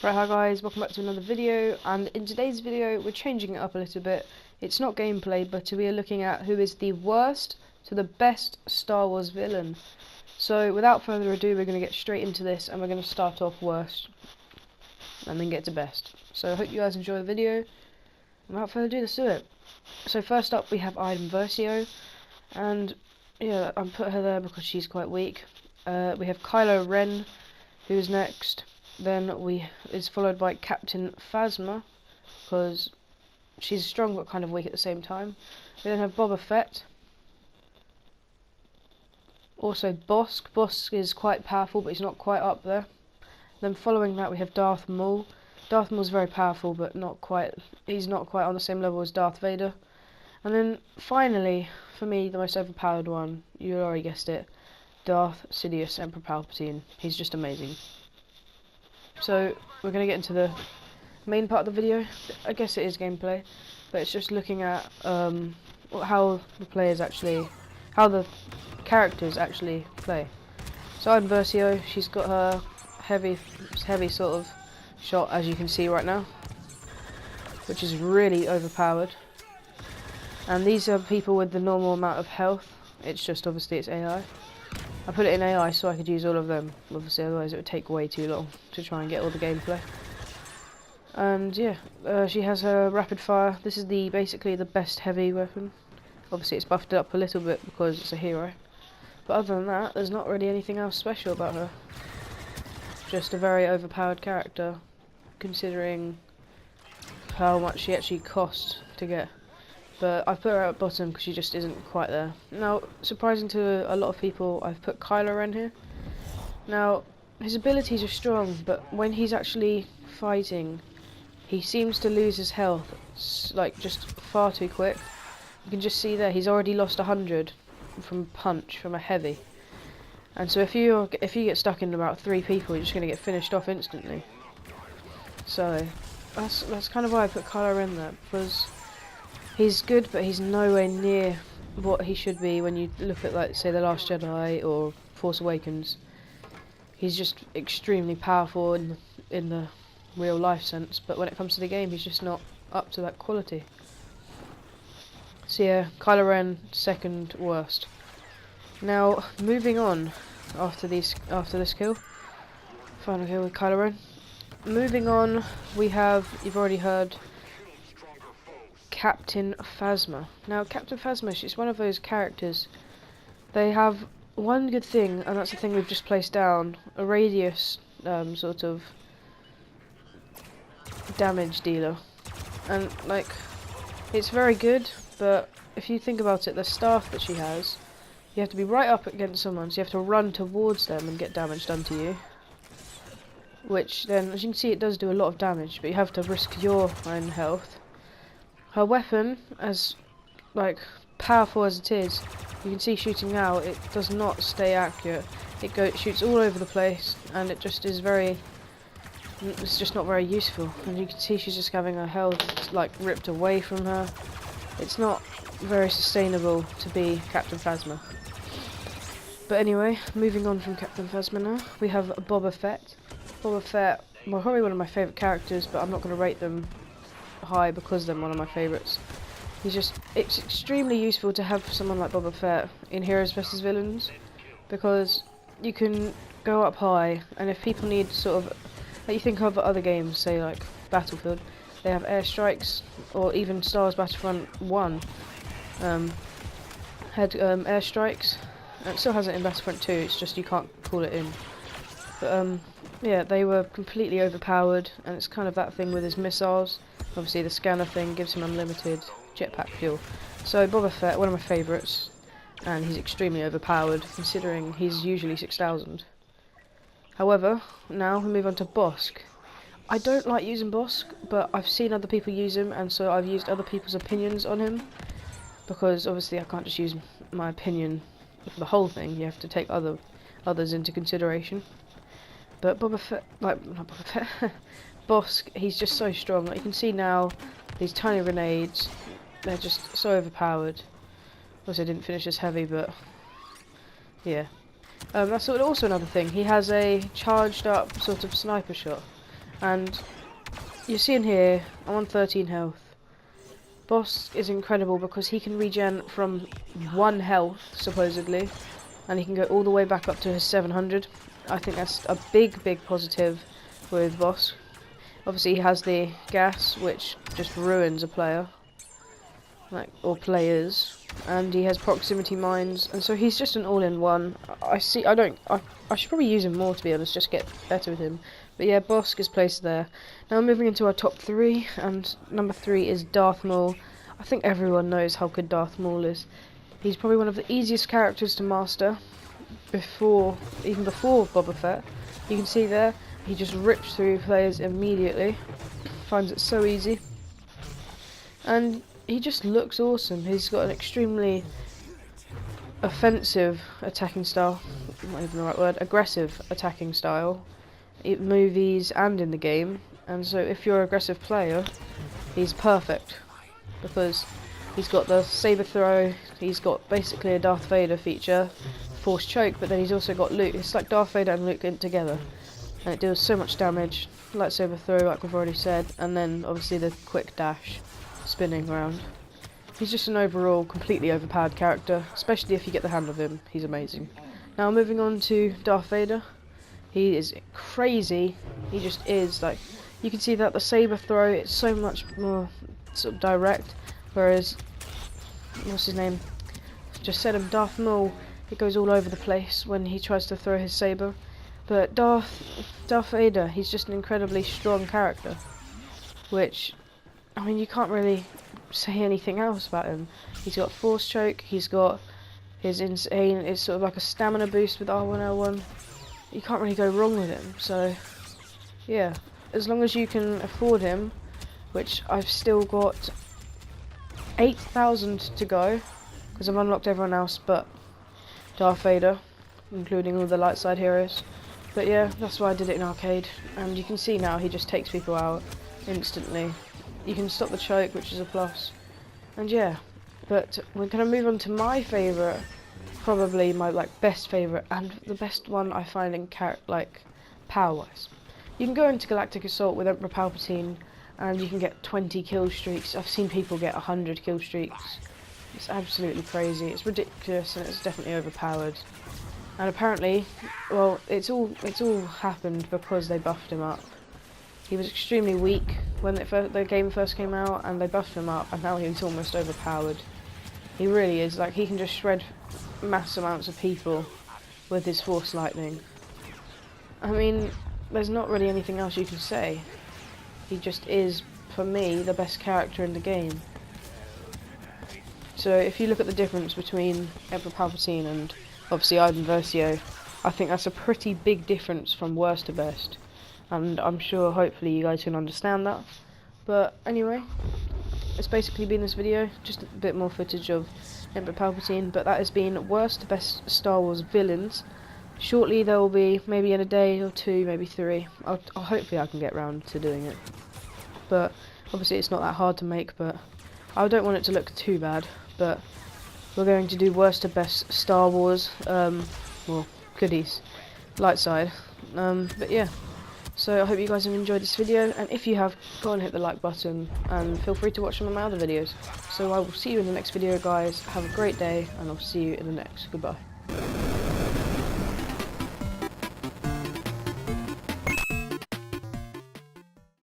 Right, hi guys, welcome back to another video, and in today's video we're changing it up a little bit. It's not gameplay, but we are looking at who is the worst to the best Star Wars villain. So without further ado, we're going to get straight into this, and we're going to start off worst and then get to best. So I hope you guys enjoy the video, and without further ado, let's do it. So first up we have Versio, and yeah, I put her there because she's quite weak. We have Kylo Ren, who's next. Then is followed by Captain Phasma, because she's strong but kind of weak at the same time. We then have Boba Fett. Also Bossk. Bossk is quite powerful, but he's not quite up there. Then following that we have Darth Maul. Darth Maul's very powerful, but he's not quite on the same level as Darth Vader. And then finally, for me, the most overpowered one, you already guessed it, Darth Sidious Emperor Palpatine. He's just amazing. So we're going to get into the main part of the video. I guess it is gameplay, but it's just looking at how the characters actually play. So I'm Versio. She's got her heavy sort of shot, as you can see right now, which is really overpowered. And these are people with the normal amount of health. It's just obviously it's AI. I put it in AI so I could use all of them, obviously, otherwise it would take way too long to try and get all the gameplay. And yeah, she has her rapid fire. This is basically the best heavy weapon. Obviously it's buffed up a little bit because it's a hero. But other than that, there's not really anything else special about her. Just a very overpowered character, considering how much she actually costs to get. But I've put her at bottom because she just isn't quite there. Now, surprising to a lot of people, I've put Kylo Ren here. Now, his abilities are strong, but when he's actually fighting, he seems to lose his health, like, just far too quick. You can just see there, he's already lost 100 from a punch, from a heavy. And so if you get stuck in about 3 people, you're just going to get finished off instantly. So, that's kind of why I put Kylo Ren there, because he's good, but he's nowhere near what he should be when you look at, like, say, The Last Jedi or Force Awakens. He's just extremely powerful in the real life sense, but when it comes to the game, he's just not up to that quality. So yeah, Kylo Ren, second worst. Now, moving on after this kill, final kill with Kylo Ren. Moving on, we have, you've already heard, Captain Phasma. Now, Captain Phasma, she's one of those characters. They have one good thing, and that's the thing we've just placed down, a radius sort of damage dealer. And, like, it's very good, but if you think about it, the staff that she has, you have to be right up against someone, so you have to run towards them and get damage done to you. Which then, as you can see, it does do a lot of damage, but you have to risk your own health. Her weapon, as like powerful as it is, you can see shooting now, it does not stay accurate. It shoots all over the place, and it just is it's just not very useful. And you can see she's just having her health like ripped away from her. It's not very sustainable to be Captain Phasma. But anyway, moving on from Captain Phasma now, we have Boba Fett. Boba Fett, well, probably one of my favourite characters, but I'm not going to rate them high because they're one of my favourites. It's extremely useful to have someone like Boba Fett in Heroes vs Villains, because you can go up high, and if people need sort of, like you think of other games, say like Battlefield, they have airstrikes, or even Star Wars Battlefront 1 had airstrikes, and it still has it in Battlefront 2, it's just you can't call it in. But yeah, they were completely overpowered, and it's kind of that thing with his missiles. Obviously the scanner thing gives him unlimited jetpack fuel. So Boba Fett, one of my favourites, and he's extremely overpowered considering he's usually 6,000. However, now we move on to Bossk. I don't like using Bossk, but I've seen other people use him, and so I've used other people's opinions on him, because obviously I can't just use my opinion for the whole thing, you have to take others into consideration. But Boba Fett, like, not Boba Fett, Bossk, he's just so strong. Like you can see now, these tiny grenades, they're just so overpowered. Obviously I didn't finish this heavy, but yeah. That's also another thing. He has a charged up sort of sniper shot, And you see in here, I'm on 13 health. Bossk is incredible because he can regen from 1 health, supposedly, and he can go all the way back up to his 700. I think that's a big positive with Bossk. Obviously he has the gas, which just ruins a player, or players, and he has proximity mines, and so he's just an all-in-one. I should probably use him more, to be honest, just get better with him. But yeah, Bossk is placed there. Now moving into our top 3, and number 3 is Darth Maul. I think everyone knows how good Darth Maul is. He's probably one of the easiest characters to master, even before Boba Fett. You can see there, he just rips through players immediately, finds it so easy, and he just looks awesome. He's got an extremely offensive attacking style, not even the right word, aggressive attacking style, in movies and in the game, and so if you're an aggressive player, he's perfect, because he's got the saber throw, he's got basically a Darth Vader feature, force choke, but then he's also got Luke. It's like Darth Vader and Luke in together, and it deals so much damage, lightsaber throw like we've already said, and then obviously the quick dash, spinning around. He's just an overall completely overpowered character, especially if you get the hand of him. He's amazing. Now moving on to Darth Vader. He is crazy. He just is. Like, you can see that the saber throw, it's so much more sort of direct, whereas what's his name? Just said him, Darth Maul. It goes all over the place when he tries to throw his saber. But Darth Vader, he's just an incredibly strong character, which, I mean, you can't really say anything else about him. He's got force choke, he's got his insane, it's sort of like a stamina boost with R1L1. You can't really go wrong with him, so yeah, as long as you can afford him, which I've still got 8,000 to go, because I've unlocked everyone else but Darth Vader, including all the light side heroes. But yeah, that's why I did it in arcade, and you can see now he just takes people out instantly. You can stop the choke, which is a plus, and yeah. But we're gonna move on to my favourite, probably my best favourite, and the best one I find in power-wise. You can go into Galactic Assault with Emperor Palpatine, and you can get 20 kill streaks. I've seen people get 100 kill streaks. It's absolutely crazy. It's ridiculous, and it's definitely overpowered. And apparently, well, it's all happened because they buffed him up. He was extremely weak when the game first came out, and they buffed him up, and now he's almost overpowered. He really is. Like, he can just shred mass amounts of people with his Force Lightning. I mean, there's not really anything else you can say. He just is, for me, the best character in the game. So if you look at the difference between Emperor Palpatine and obviously Ivan Versio, I think that's a pretty big difference from worst to best, and I'm sure hopefully you guys can understand that. But anyway, it's basically been this video, just a bit more footage of Emperor Palpatine, but that has been worst to best Star Wars villains. Shortly there will be, maybe in a day or two, maybe 3. Hopefully I can get round to doing it, but obviously it's not that hard to make, but I don't want it to look too bad. But we're going to do worst to best Star Wars, well, goodies, light side. But yeah, so I hope you guys have enjoyed this video, and if you have, go and hit the like button, and feel free to watch some of my other videos. So I will see you in the next video, guys. Have a great day, and I'll see you in the next. Goodbye.